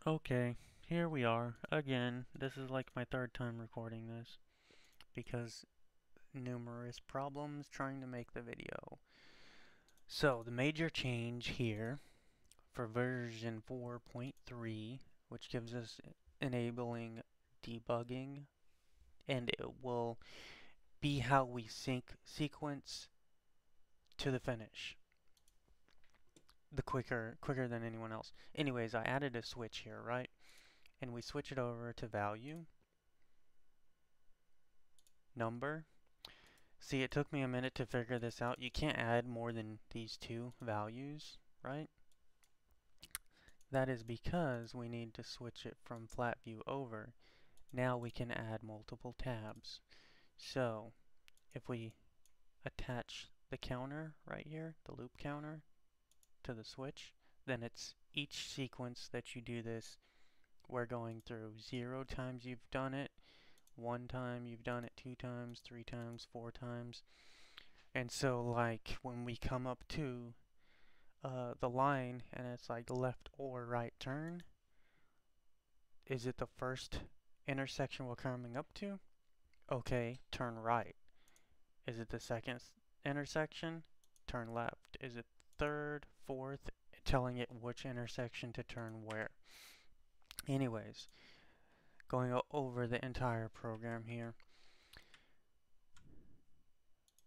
Okay, here we are again. This is like my third time recording this because numerous problems trying to make the video. So, the major change here for version 4.3, which gives us enabling debugging, and it will be how we sync sequence to the finish. The quicker than anyone else. Anyways, I added a switch here, right? And we switch it over to value, number. See, it took me a minute to figure this out. You can't add more than these two values, right? That is because we need to switch it from flat view over. Now we can add multiple tabs. So, if we attach the counter right here, the loop counter, to the switch, then it's each sequence that you do this, we're going through 0 times you've done it, 1 time you've done it, 2 times, 3 times, 4 times. And so, like, when we come up to the line and it's like left or right turn, is it the first intersection we're coming up to? Okay, turn right. Is it the second intersection? Turn left. Is it third, fourth? Telling it which intersection to turn where. Anyways, going over the entire program here.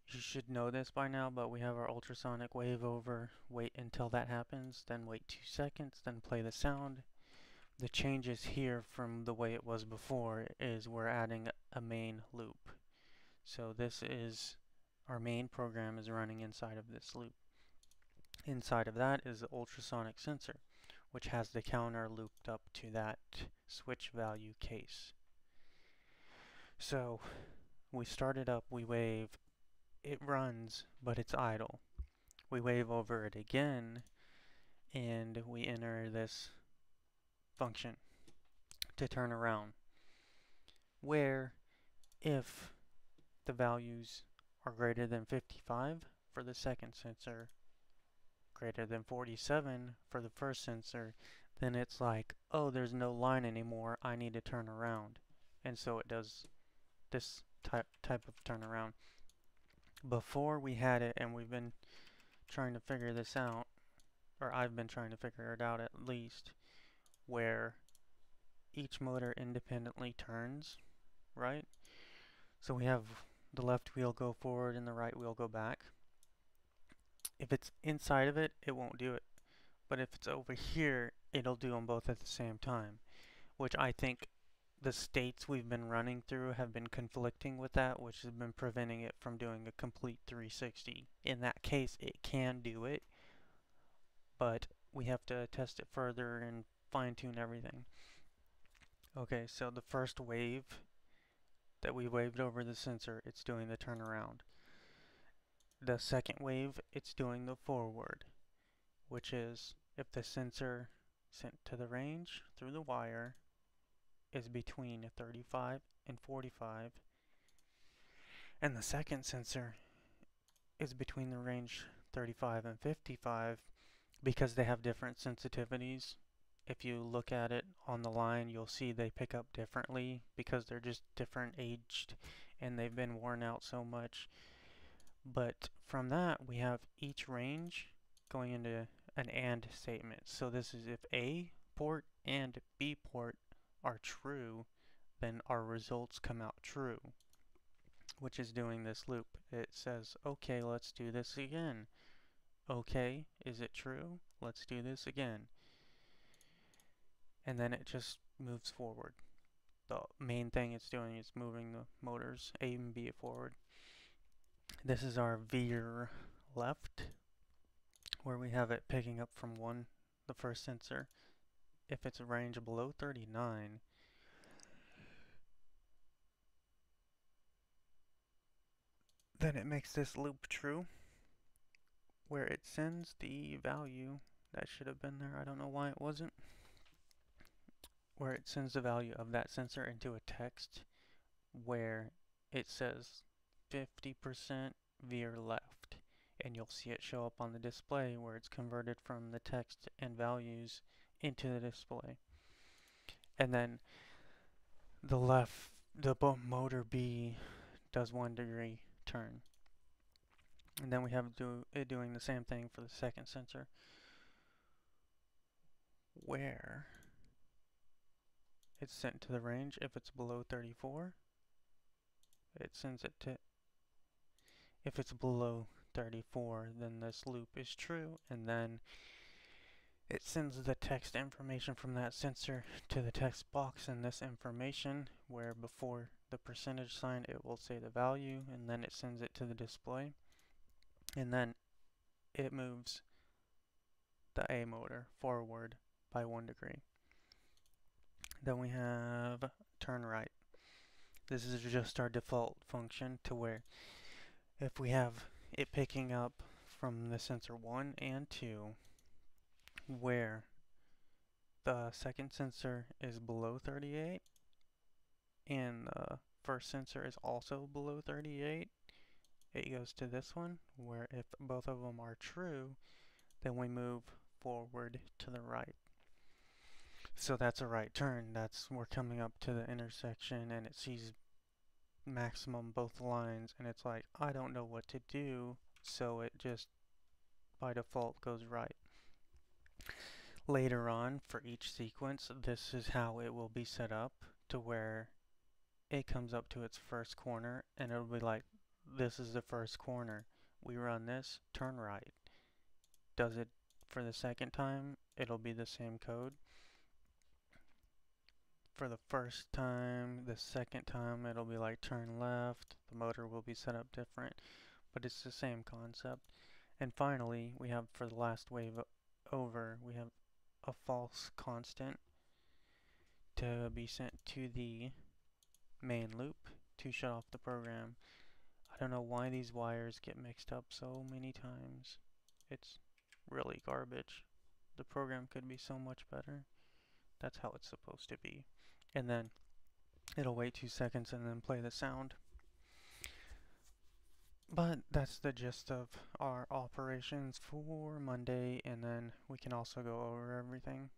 You should know this by now, but we have our ultrasonic wave over. Wait until that happens, then wait 2 seconds, then play the sound. The changes here from the way it was before is we're adding a main loop. So this is our main program is running inside of this loop. Inside of that is the ultrasonic sensor, which has the counter looped up to that switch value case. So we start it up, we wave, it runs, but it's idle. We wave over it again, and we enter this function to turn around, where if the values are greater than 55 for the second sensor, greater than 47 for the first sensor, then it's like, oh, there's no line anymore, I need to turn around. And so it does this type of turnaround. Before we had it, and we've been trying to figure this out, or I've been trying to figure it out at least, where each motor independently turns, right? So we have the left wheel go forward and the right wheel go back. If it's inside of it, it won't do it. But if it's over here, it'll do them both at the same time, which I think the states we've been running through have been conflicting with that, which has been preventing it from doing a complete 360. In that case, it can do it, but we have to test it further and fine-tune everything. Okay, so the first wave that we waved over the sensor, it's doing the turnaround. The second wave, it's doing the forward, which is if the sensor sent to the range through the wire is between 35 and 45, and the second sensor is between the range 35 and 55, because they have different sensitivities. If you look at it on the line, you'll see they pick up differently because they're just different aged and they've been worn out so much. But from that, we have each range going into an AND statement. So this is if A port and B port are true, then our results come out true, which is doing this loop. It says, okay, let's do this again. Okay, is it true? Let's do this again. And then it just moves forward. The main thing it's doing is moving the motors A and B forward. This is our veer left, where we have it picking up from the first sensor. If it's a range below 39, then it makes this loop true, where it sends the value that should have been there. I don't know why it wasn't. Where it sends the value of that sensor into a text where it says 50% veer left, and you'll see it show up on the display where it's converted from the text and values into the display. and then the motor B does 1 degree turn. And then we have it doing the same thing for the second sensor, where it's sent to the range. If it's below 34, it sends it to, if it's below 34, then this loop is true, and then it sends the text information from that sensor to the text box in this information, where before the percentage sign it will say the value, and then it sends it to the display, and then it moves the A motor forward by 1 degree. Then we have turn right. This is just our default function, to where if we have it picking up from the sensor 1 and 2, where the second sensor is below 38 and the first sensor is also below 38, it goes to this one, where if both of them are true, then we move forward to the right. So that's a right turn. We're coming up to the intersection and it sees maximum both lines, and it's like, I don't know what to do, so it just by default goes right. Later on, for each sequence, this is how it will be set up, to where it comes up to its first corner and it'll be like, this is the first corner, we run this, turn right. Does it for the second time, it'll be the same code. For the first time, the second time it'll be like turn left, the motor will be set up different, but it's the same concept. And finally, we have, for the last wave over, we have a false constant to be sent to the main loop to shut off the program. I don't know why these wires get mixed up so many times. It's really garbage. The program could be so much better. That's how it's supposed to be. And then it'll wait 2 seconds and then play the sound. But that's the gist of our operations for Monday, and then we can also go over everything